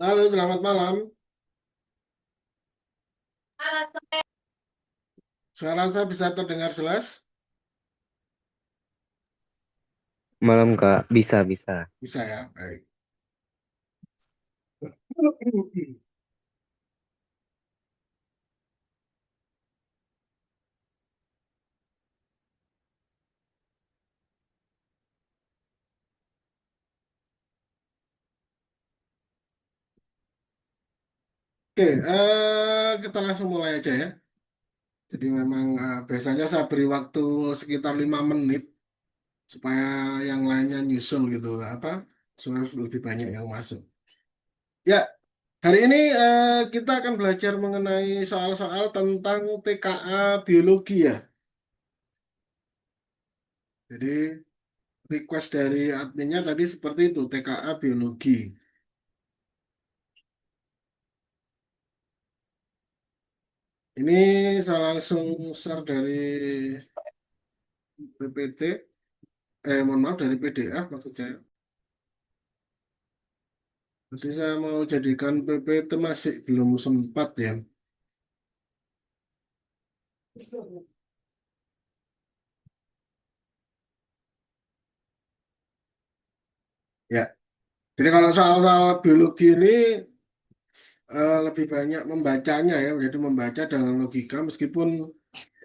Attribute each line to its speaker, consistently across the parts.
Speaker 1: Halo, selamat malam. Suara saya bisa terdengar jelas?
Speaker 2: Malam Kak, bisa bisa.
Speaker 1: Bisa ya, baik. Oke, kita langsung mulai aja ya. Jadi memang biasanya saya beri waktu sekitar 5 menit supaya yang lainnya nyusul gitu. Apa? Supaya lebih banyak yang masuk. Ya, hari ini kita akan belajar mengenai soal-soal tentang TKA biologi ya. Jadi request dari adminnya tadi seperti itu, TKA biologi. Ini saya langsung share dari PPT, mohon maaf dari PDF maksud saya. Jadi saya mau jadikan PPT masih belum sempat ya. Ya, jadi kalau soal-soal biologi ini lebih banyak membacanya ya, jadi membaca dengan logika meskipun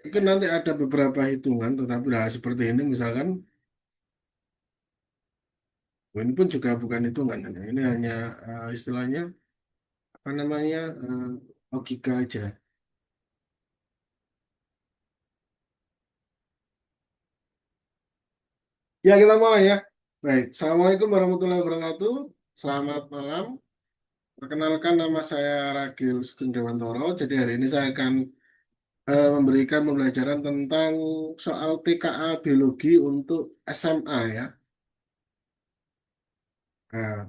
Speaker 1: mungkin nanti ada beberapa hitungan, tetapi lah seperti ini misalkan, ini pun juga bukan hitungan, ini hanya istilahnya apa namanya logika aja. Ya kita mulai ya. Baik, Assalamualaikum warahmatullahi wabarakatuh. Selamat malam. Perkenalkan nama saya Ragil Sugeng Dewantoro. Jadi hari ini saya akan memberikan pembelajaran tentang soal TKA biologi untuk SMA ya. Nah,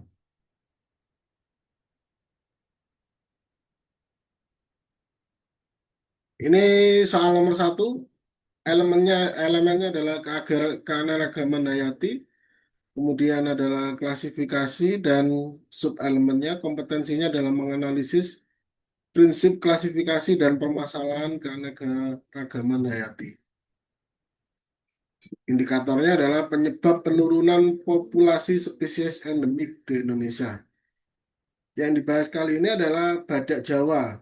Speaker 1: ini soal nomor satu. Elemennya adalah keanekaragaman hayati. Kemudian adalah klasifikasi dan subelemennya. Kompetensinya dalam menganalisis prinsip klasifikasi dan permasalahan keanekaragaman hayati. Indikatornya adalah penyebab penurunan populasi spesies endemik di Indonesia. Yang dibahas kali ini adalah badak Jawa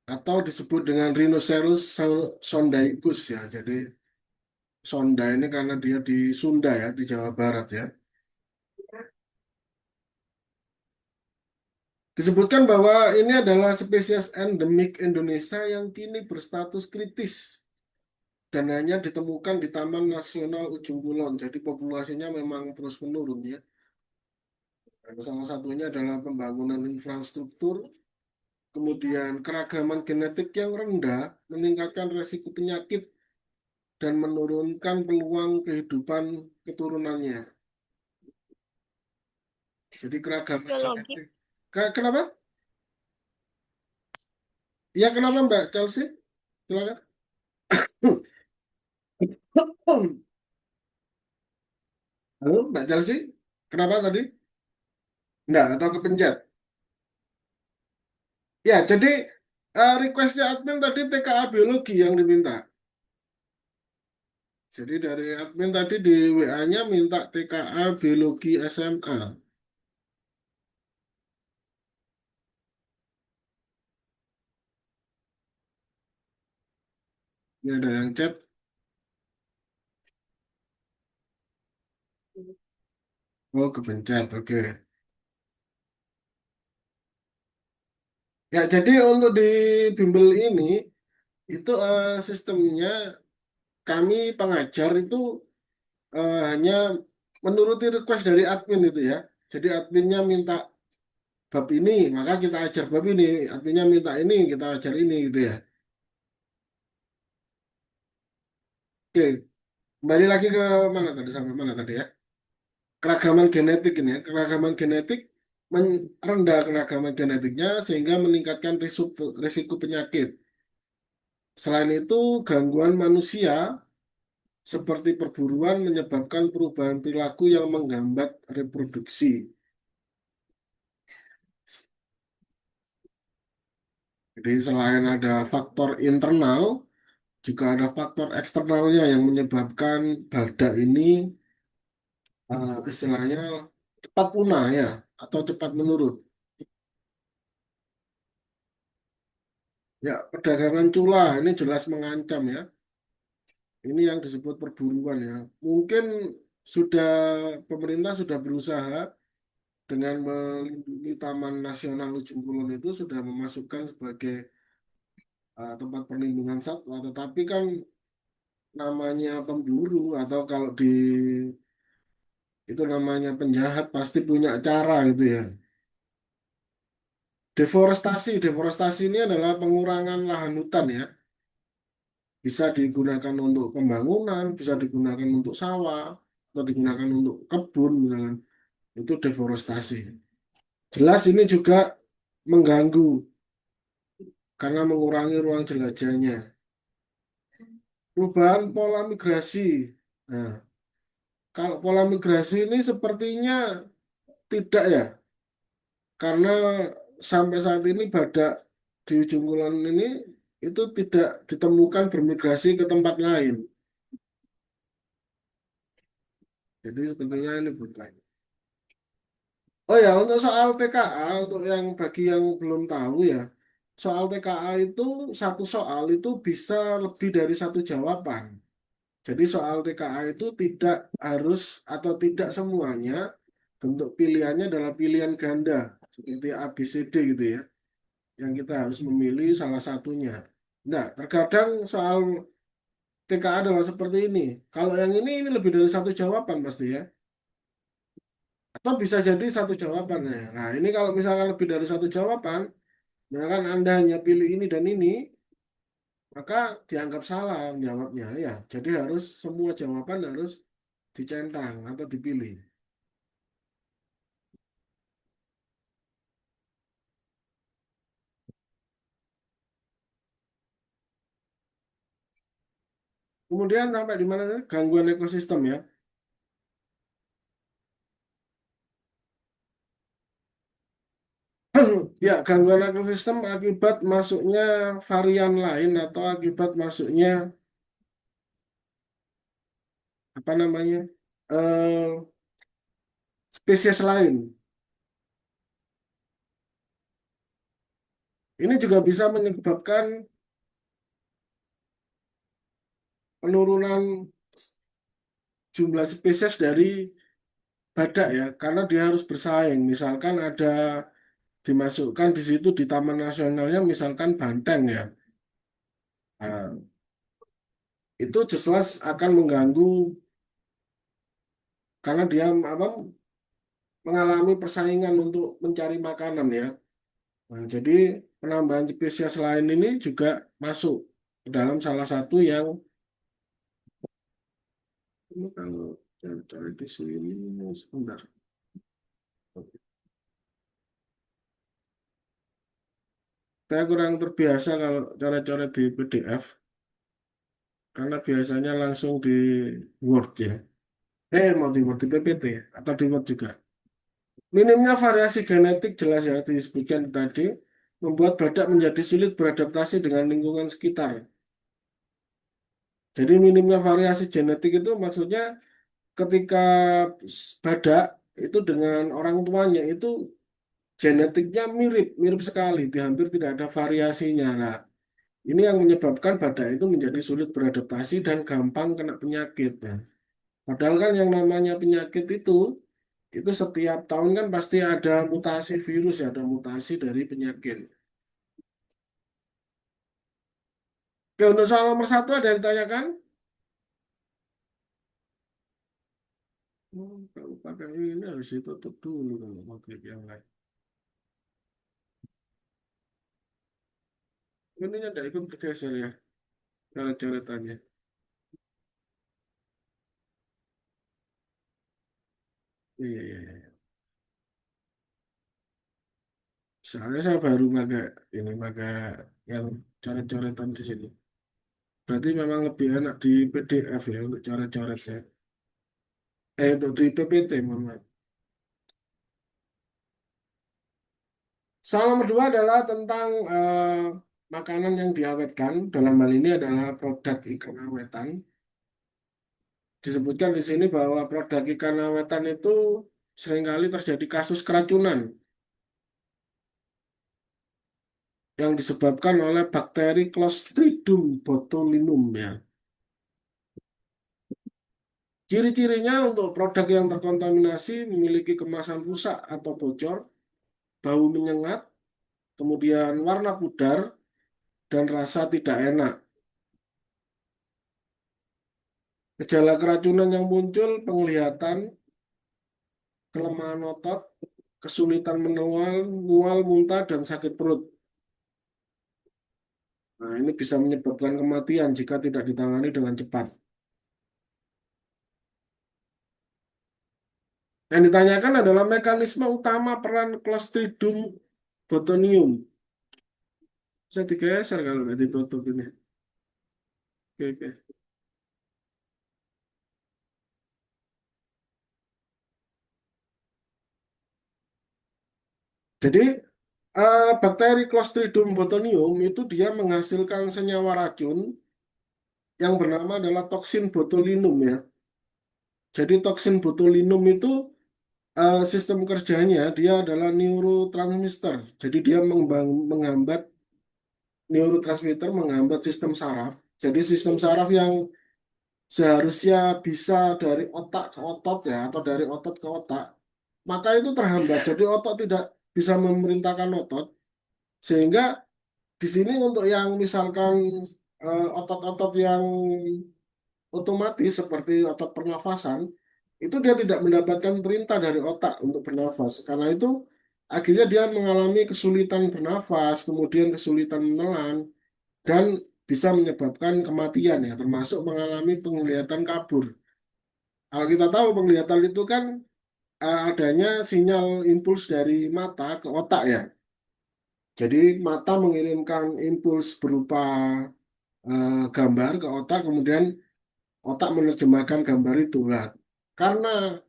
Speaker 1: atau disebut dengan Rhinoceros sondaicus ya. Jadi sonda ini karena dia di Sunda ya, di Jawa Barat ya. Disebutkan bahwa ini adalah spesies endemik Indonesia yang kini berstatus kritis dan hanya ditemukan di Taman Nasional Ujung Kulon. Jadi populasinya memang terus menurun ya. Salah satunya adalah pembangunan infrastruktur, kemudian keragaman genetik yang rendah, meningkatkan resiko penyakit dan menurunkan peluang kehidupan keturunannya. Jadi keragaman
Speaker 3: Biologi.
Speaker 1: genetik. Kenapa? Ya kenapa Mbak Chelsea? Silakan. Halo Mbak Chelsea, kenapa tadi? Enggak, atau kepencet? Ya, jadi requestnya admin tadi TKA biologi yang diminta. Jadi dari admin tadi di WA-nya minta TKA biologi SMA. Ini ada yang chat. Oh, kepencet. Oke. Ya, jadi untuk di bimbel ini itu sistemnya kami pengajar itu hanya menuruti request dari admin itu ya. Jadi adminnya minta bab ini, maka kita ajar bab ini. Adminnya minta ini, kita ajar ini gitu ya. Oke, kembali lagi ke mana tadi sampai mana tadi ya? Keragaman genetik ini ya. Keragaman genetik rendah keragaman genetiknya sehingga meningkatkan risiko penyakit. Selain itu, gangguan manusia seperti perburuan menyebabkan perubahan perilaku yang menghambat reproduksi. Jadi selain ada faktor internal, juga ada faktor eksternalnya yang menyebabkan badak ini istilahnya cepat punah ya, atau cepat menurun. Ya, perdagangan cula ini jelas mengancam ya. Ini yang disebut perburuan ya. Mungkin sudah pemerintah sudah berusaha dengan melindungi Taman Nasional Ujung Kulon itu sudah memasukkan sebagai tempat perlindungan satwa, tetapi kan namanya pemburu atau kalau di itu namanya penjahat pasti punya cara gitu ya. Deforestasi ini adalah pengurangan lahan hutan ya. Bisa digunakan untuk pembangunan, bisa digunakan untuk sawah, atau digunakan untuk kebun misalkan. Itu deforestasi. Jelas ini juga mengganggu karena mengurangi ruang jelajahnya. Perubahan pola migrasi. Nah, kalau pola migrasi ini sepertinya tidak ya, karena sampai saat ini badak di ujung kulon ini itu tidak ditemukan bermigrasi ke tempat lain. Jadi sepertinya ini bukan. Oh ya, untuk soal TKA, untuk yang bagi yang belum tahu ya, soal TKA itu satu soal itu bisa lebih dari satu jawaban. Jadi soal TKA itu tidak harus atau tidak semuanya bentuk pilihannya adalah pilihan ganda seperti A, B, C, D gitu ya. Yang kita harus memilih salah satunya. Nah, terkadang soal TKA adalah seperti ini. Kalau yang ini lebih dari satu jawaban pasti ya. Atau bisa jadi satu jawaban ya. Nah, ini kalau misalkan lebih dari satu jawaban, misalkan Anda hanya pilih ini dan ini, maka dianggap salah jawabnya ya. Jadi harus semua jawaban harus dicentang atau dipilih. Kemudian sampai di mana tadi? Gangguan ekosistem ya. Ya, gangguan ekosistem akibat masuknya varian lain atau akibat masuknya apa namanya spesies lain. Ini juga bisa menyebabkan penurunan jumlah spesies dari badak ya, karena dia harus bersaing. Misalkan ada dimasukkan di situ di Taman Nasionalnya, misalkan banteng ya. Nah, itu jelas akan mengganggu karena dia apa mengalami persaingan untuk mencari makanan ya. Nah, jadi penambahan spesies lain ini juga masuk ke dalam salah satu yang ini kalau cari di sini sebentar. Saya kurang terbiasa kalau coret-coret di PDF karena biasanya langsung di Word ya. Mau di Word di PPT ya, atau di Word juga. Minimnya variasi genetik jelas ya disebutkan tadi membuat badak menjadi sulit beradaptasi dengan lingkungan sekitar. Jadi minimnya variasi genetik itu maksudnya ketika badak itu dengan orang tuanya itu genetiknya mirip, mirip sekali, hampir tidak ada variasinya. Nah, Ini yang menyebabkan badak itu menjadi sulit beradaptasi dan gampang kena penyakit. Nah, padahal kan yang namanya penyakit itu setiap tahun kan pasti ada mutasi virus ya, ada mutasi dari penyakit. Oke, untuk soal nomor satu ada yang ditanyakan? Kalau pakai ini harus ditutup dulu kalau mau klik yang lain. Ini ada ikut bergeser ya, kalau coretannya. Iya, iya, iya. Soalnya saya baru pakai yang coret-coretan di sini. Berarti memang lebih enak di PDF ya untuk coret-coret ya. Untuk di PPT, mohon maaf. Soal nomor dua adalah tentang makanan yang diawetkan. Dalam hal ini adalah produk ikan awetan. Disebutkan di sini bahwa produk ikan awetan itu seringkali terjadi kasus keracunan yang disebabkan oleh bakteri Clostridium botulinum ya. Ciri-cirinya untuk produk yang terkontaminasi memiliki kemasan rusak atau bocor, bau menyengat, kemudian warna pudar, dan rasa tidak enak. Gejala keracunan yang muncul, penglihatan, kelemahan otot, kesulitan menemual, mual, muntah, dan sakit perut. Nah, ini bisa menyebabkan kematian jika tidak ditangani dengan cepat. Yang ditanyakan adalah mekanisme utama peran Clostridium botulinum. Bisa digeser kalau nggak ditutup ini. Oke, oke. Jadi, bakteri Clostridium botulinum itu dia menghasilkan senyawa racun yang bernama adalah toksin botulinum ya. Jadi toksin botulinum itu sistem kerjanya dia adalah neurotransmitter. Jadi dia menghambat neurotransmitter menghambat sistem saraf. Jadi sistem saraf yang seharusnya bisa dari otak ke otot ya atau dari otot ke otak, maka itu terhambat. Jadi otot tidak bisa memerintahkan otot sehingga di sini untuk yang misalkan otot-otot yang otomatis seperti otot pernafasan itu dia tidak mendapatkan perintah dari otak untuk bernafas. Karena itu akhirnya dia mengalami kesulitan bernafas, kemudian kesulitan menelan dan bisa menyebabkan kematian ya, termasuk mengalami penglihatan kabur. Kalau kita tahu penglihatan itu kan adanya sinyal impuls dari mata ke otak ya. Jadi mata mengirimkan impuls berupa gambar ke otak, kemudian otak menerjemahkan gambar itu. Lah, karena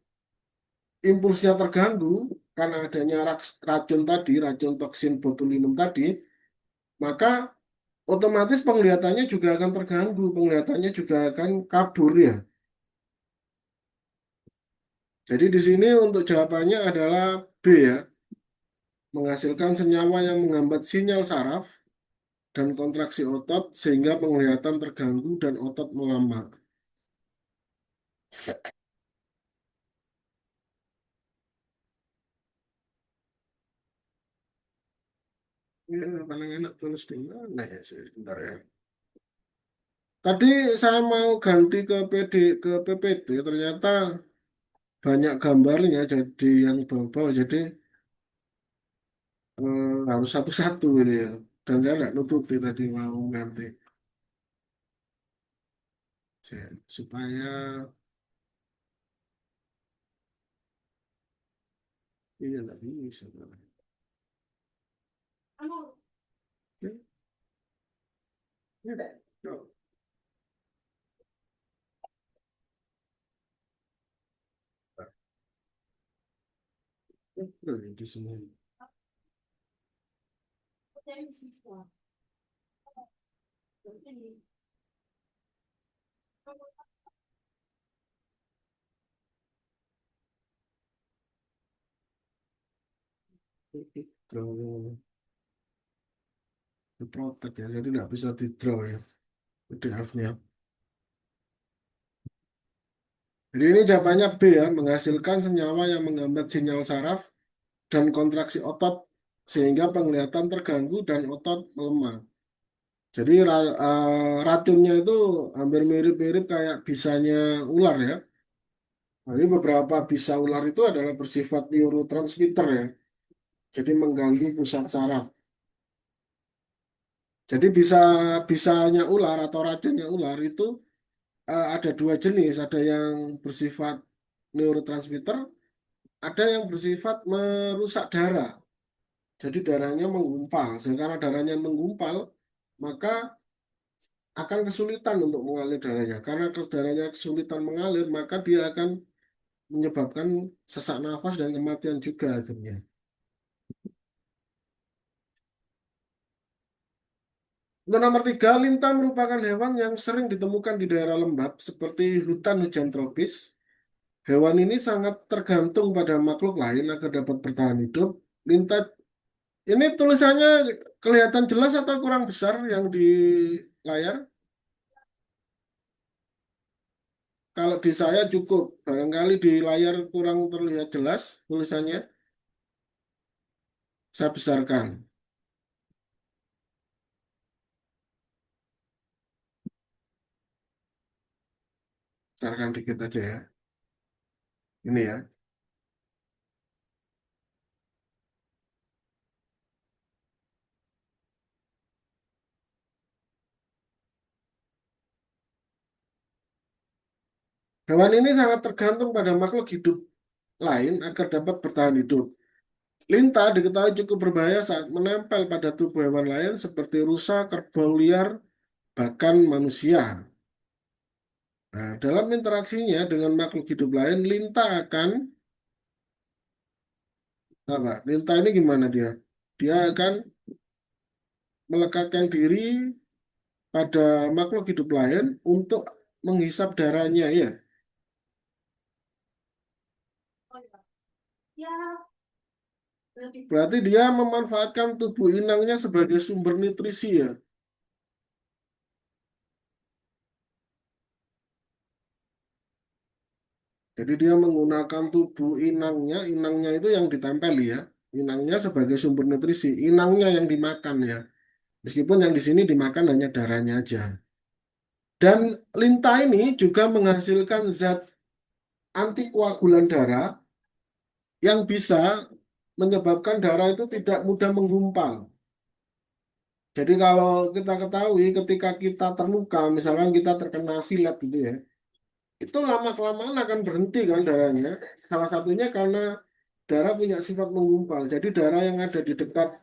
Speaker 1: impulsnya terganggu, karena adanya racun tadi, racun toksin botulinum tadi, maka otomatis penglihatannya juga akan terganggu, penglihatannya juga akan kabur ya. Jadi di sini untuk jawabannya adalah B ya, menghasilkan senyawa yang menghambat sinyal saraf dan kontraksi otot sehingga penglihatan terganggu dan otot melambat. Ini paling enak tulis di mana ya sih? Sebentar ya. Tadi saya mau ganti ke ke PPT, ternyata banyak gambarnya jadi yang bawah-bawah, jadi harus satu-satu gitu ya. Dan saya nggak nutupi tadi mau ganti. Supaya ini nggak bisa. Oke, ya, yuk. Di sini. Gitu. diprotek ya, jadi nggak bisa di draw ya PDF-nya. Jadi ini jawabannya B ya, menghasilkan senyawa yang menghambat sinyal saraf dan kontraksi otot sehingga penglihatan terganggu dan otot melemah. Jadi racunnya itu hampir mirip-mirip kayak bisanya ular ya. Jadi beberapa bisa ular itu adalah bersifat neurotransmitter ya. Jadi mengganggu pusat saraf. Jadi bisanya ular atau racunnya ular itu ada dua jenis. Ada yang bersifat neurotransmitter, ada yang bersifat merusak darah. Jadi darahnya menggumpal. Karena darahnya menggumpal, maka akan kesulitan untuk mengalir darahnya. Karena darahnya kesulitan mengalir, maka dia akan menyebabkan sesak nafas dan kematian juga akhirnya. Untuk nomor tiga, lintah merupakan hewan yang sering ditemukan di daerah lembab seperti hutan hujan tropis. Hewan ini sangat tergantung pada makhluk lain agar dapat bertahan hidup. Lintah ini tulisannya kelihatan jelas atau kurang besar yang di layar? Kalau di saya cukup, barangkali di layar kurang terlihat jelas tulisannya. Saya besarkan, besarkan dikit aja ya. Ini ya. Hewan ini sangat tergantung pada makhluk hidup lain agar dapat bertahan hidup. Lintah diketahui cukup berbahaya saat menempel pada tubuh hewan lain seperti rusa, kerbau liar, bahkan manusia. Nah, dalam interaksinya dengan makhluk hidup lain, lintah akan apa? Lintah ini gimana dia? Dia akan melekatkan diri pada makhluk hidup lain untuk menghisap darahnya ya. Berarti dia memanfaatkan tubuh inangnya sebagai sumber nutrisi ya. Jadi dia menggunakan tubuh inangnya, inangnya itu yang ditempel ya. Inangnya sebagai sumber nutrisi, inangnya yang dimakan ya. Meskipun yang di sini dimakan hanya darahnya aja. Dan lintah ini juga menghasilkan zat antikoagulan darah yang bisa menyebabkan darah itu tidak mudah menggumpal. Jadi kalau kita ketahui ketika kita terluka, misalkan kita terkena silet gitu ya, itu lama-kelamaan akan berhenti kan darahnya. Salah satunya karena darah punya sifat menggumpal. Jadi darah yang ada di dekat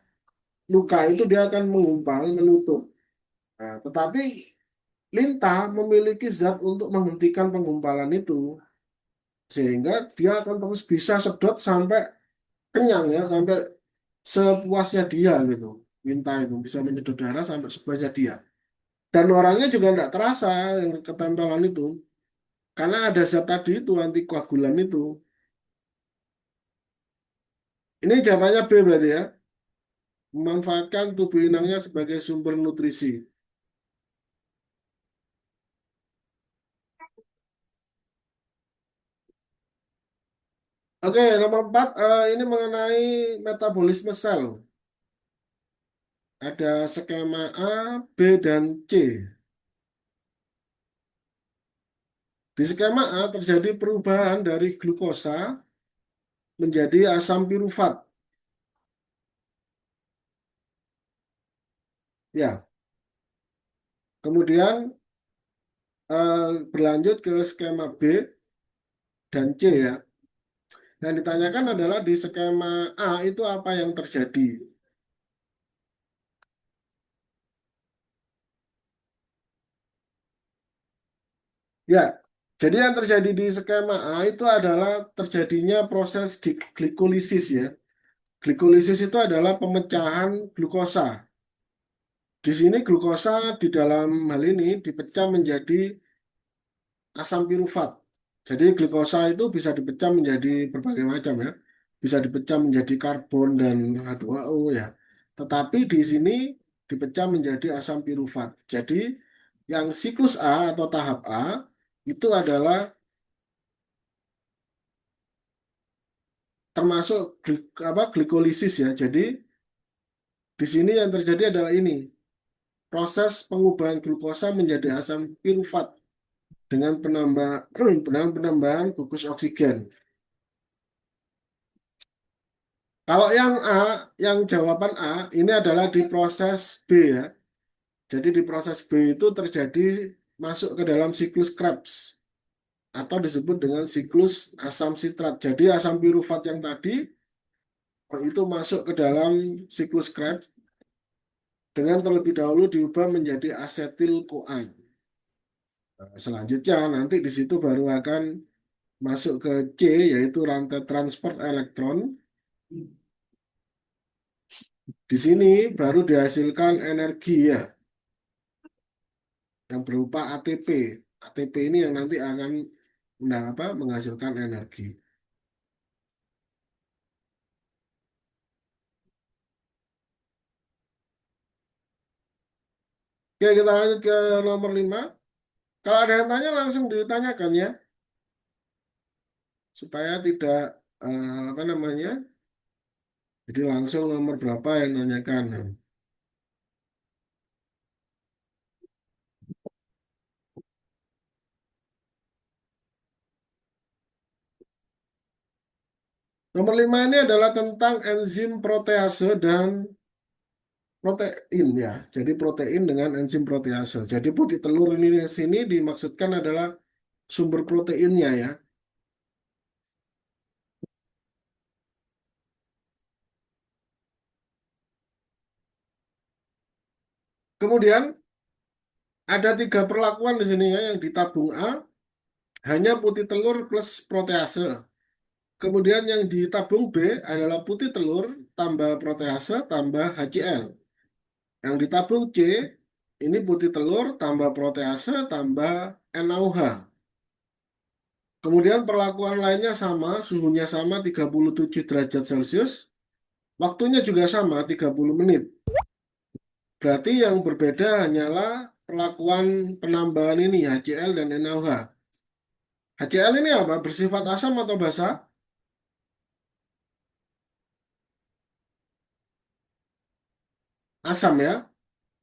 Speaker 1: luka itu dia akan menggumpal, menutup. Nah, tetapi lintah memiliki zat untuk menghentikan penggumpalan itu. Sehingga dia akan terus bisa sedot sampai kenyang ya, sampai sepuasnya dia gitu. Lintah itu bisa menyedot darah sampai sepuasnya dia. Dan orangnya juga tidak terasa yang ketempelan itu. Karena ada zat tadi itu, antikoagulan itu. Ini jawabannya B berarti ya. Memanfaatkan tubuh inangnya sebagai sumber nutrisi. Oke, nomor 4 ini mengenai metabolisme sel. Ada skema A, B, dan C. Di skema A terjadi perubahan dari glukosa menjadi asam pirufat. Ya, kemudian berlanjut ke skema B dan C ya. Yang ditanyakan adalah di skema A itu apa yang terjadi? Ya, jadi yang terjadi di skema A itu adalah terjadinya proses glikolisis ya. Glikolisis itu adalah pemecahan glukosa. Di sini glukosa di dalam hal ini dipecah menjadi asam pirufat. Jadi glukosa itu bisa dipecah menjadi berbagai macam ya. Bisa dipecah menjadi karbon dan H2O ya. Tetapi di sini dipecah menjadi asam pirufat. Jadi yang siklus A atau tahap A itu adalah termasuk glikolisis ya. Jadi di sini yang terjadi adalah ini, proses pengubahan glukosa menjadi asam pirufat dengan penambahan gugus oksigen. Kalau yang A, yang jawaban A, ini adalah di proses B ya. Jadi di proses B itu terjadi masuk ke dalam siklus Krebs atau disebut dengan siklus asam sitrat. Jadi asam pirufat yang tadi itu masuk ke dalam siklus Krebs dengan terlebih dahulu diubah menjadi asetil CoA. Nah, selanjutnya nanti di situ baru akan masuk ke C, yaitu rantai transport elektron. Di sini baru dihasilkan energi ya, yang berupa ATP. ATP ini yang nanti akan menghasilkan energi. Oke, kita lanjut ke nomor 5. Kalau ada yang tanya langsung ditanyakan ya, supaya tidak apa namanya. Jadi langsung nomor berapa yang nanyakan. Nomor 5 ini adalah tentang enzim protease dan protein ya. Jadi protein dengan enzim protease. Jadi putih telur ini di sini dimaksudkan adalah sumber proteinnya ya. Kemudian ada 3 perlakuan di sini ya, yang di tabung A hanya putih telur plus protease. Kemudian yang di tabung B adalah putih telur tambah protease tambah HCl. Yang di tabung C ini putih telur tambah protease tambah NaOH. Kemudian perlakuan lainnya sama, suhunya sama 37 derajat Celcius, waktunya juga sama 30 menit. Berarti yang berbeda hanyalah perlakuan penambahan ini HCl dan NaOH. HCl ini apa? Bersifat asam atau basa? Asam ya.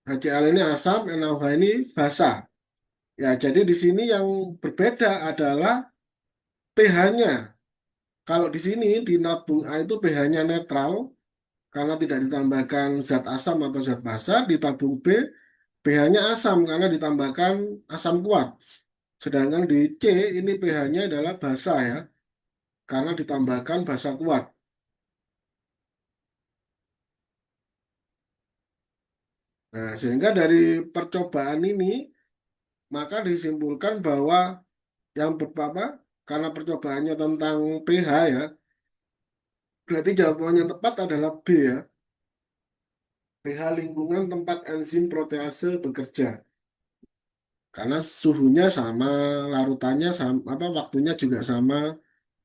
Speaker 1: HCl ini asam, NaOH ini basa. Ya, jadi di sini yang berbeda adalah pH-nya. Kalau di sini di nabung A itu pH-nya netral karena tidak ditambahkan zat asam atau zat basa. Di tabung B pH-nya asam karena ditambahkan asam kuat. Sedangkan di C ini pH-nya adalah basa ya karena ditambahkan basa kuat. Nah, sehingga dari percobaan ini maka disimpulkan bahwa yang apa karena percobaannya tentang pH ya, berarti jawaban yang tepat adalah B ya. pH lingkungan tempat enzim protease bekerja. Karena suhunya sama, larutannya sama, waktunya juga sama.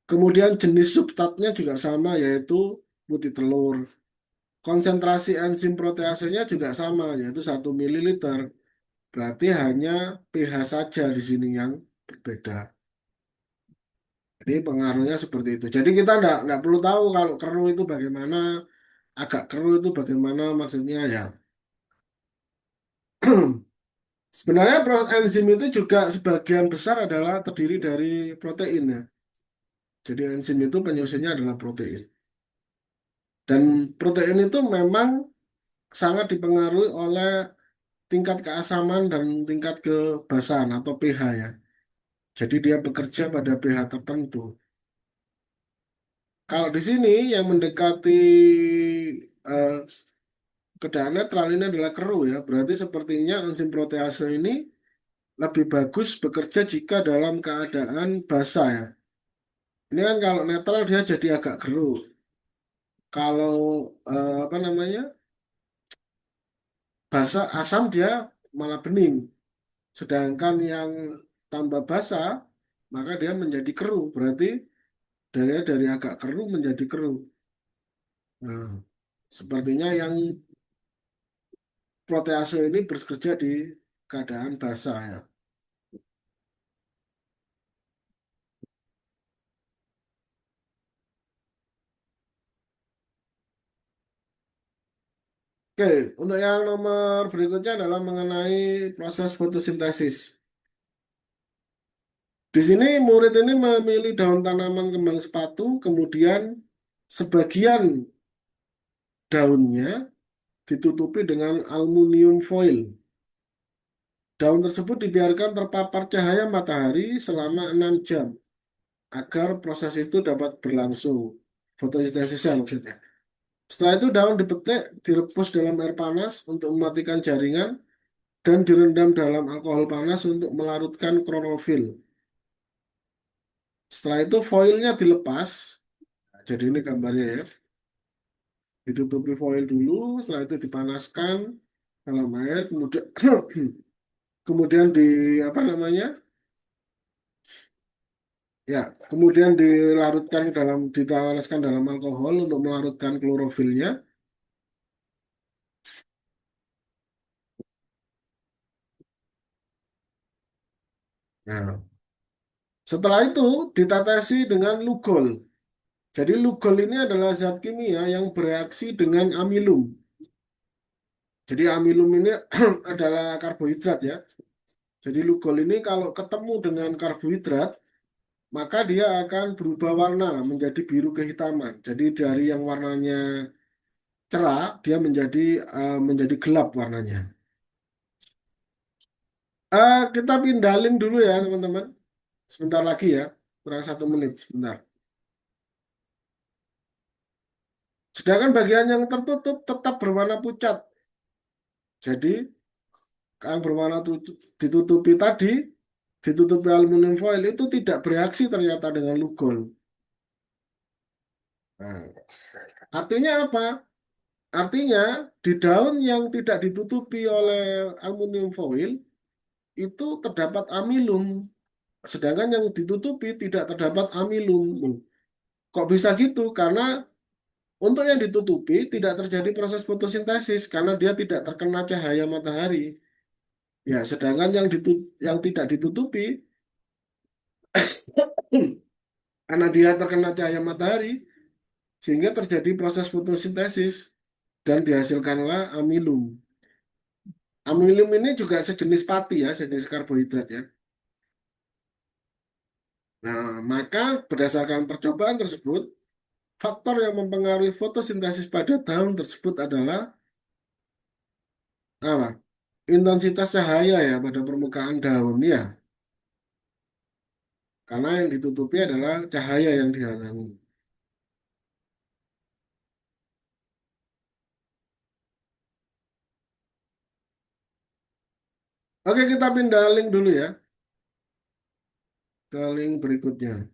Speaker 1: Kemudian jenis substratnya juga sama, yaitu putih telur. Konsentrasi enzim proteasenya juga sama, yaitu 1 ml. Berarti hanya pH saja di sini yang berbeda. Jadi pengaruhnya seperti itu. Jadi kita enggak perlu tahu kalau keruh itu bagaimana, agak keruh itu bagaimana maksudnya ya. Sebenarnya enzim itu juga sebagian besar adalah terdiri dari protein ya. Jadi enzim itu penyusunnya adalah protein. Dan protein itu memang sangat dipengaruhi oleh tingkat keasaman dan tingkat kebasahan atau pH ya. Jadi dia bekerja pada pH tertentu. Kalau di sini yang mendekati eh, keadaan netral ini adalah keruh ya. Berarti sepertinya enzim protease ini lebih bagus bekerja jika dalam keadaan basah ya. Ini kan kalau netral dia jadi agak keruh. Kalau apa namanya basah asam dia malah bening. Sedangkan yang tambah basah maka dia menjadi keruh. Berarti dari agak keruh menjadi keruh. Nah, sepertinya yang protease ini bekerja di keadaan basah ya. Oke, untuk yang nomor berikutnya adalah mengenai proses fotosintesis. Di sini murid ini memilih daun tanaman kembang sepatu, kemudian sebagian daunnya ditutupi dengan aluminium foil. Daun tersebut dibiarkan terpapar cahaya matahari selama 6 jam agar proses itu dapat berlangsung. Fotosintesisnya maksudnya. Setelah itu daun dipetik, direbus dalam air panas untuk mematikan jaringan dan direndam dalam alkohol panas untuk melarutkan klorofil. Setelah itu foilnya dilepas. Jadi ini gambarnya ya. Ditutupi foil dulu, setelah itu dipanaskan dalam air, kemudian kemudian di apa namanya? Ya, kemudian dipanaskan dalam alkohol untuk melarutkan klorofilnya. Nah, setelah itu ditetesi dengan lugol. Jadi lugol ini adalah zat kimia yang bereaksi dengan amilum. Jadi amilum ini adalah karbohidrat ya. Jadi lugol ini kalau ketemu dengan karbohidrat, maka dia akan berubah warna menjadi biru kehitaman. Jadi dari yang warnanya cerah, dia menjadi gelap warnanya. Kita pindah link dulu ya teman-teman. Sebentar lagi ya, kurang 1 menit sebentar. Sedangkan bagian yang tertutup tetap berwarna pucat. Jadi yang ditutupi tadi, ditutupi aluminium foil itu tidak bereaksi ternyata dengan lugol. Nah, artinya apa? Artinya di daun yang tidak ditutupi oleh aluminium foil itu terdapat amilum, sedangkan yang ditutupi tidak terdapat amilum. Kok bisa gitu? Karena untuk yang ditutupi tidak terjadi proses fotosintesis karena dia tidak terkena cahaya matahari. Ya, sedangkan yang tidak ditutupi karena dia terkena cahaya matahari sehingga terjadi proses fotosintesis dan dihasilkanlah amilum. Amilum ini juga sejenis pati ya, sejenis karbohidrat ya. Nah, maka berdasarkan percobaan tersebut, faktor yang mempengaruhi fotosintesis pada daun tersebut adalah apa? Intensitas cahaya ya pada permukaan daun ya. Karena yang ditutupi adalah cahaya yang dihalangi. Oke, kita pindah link dulu ya ke link berikutnya.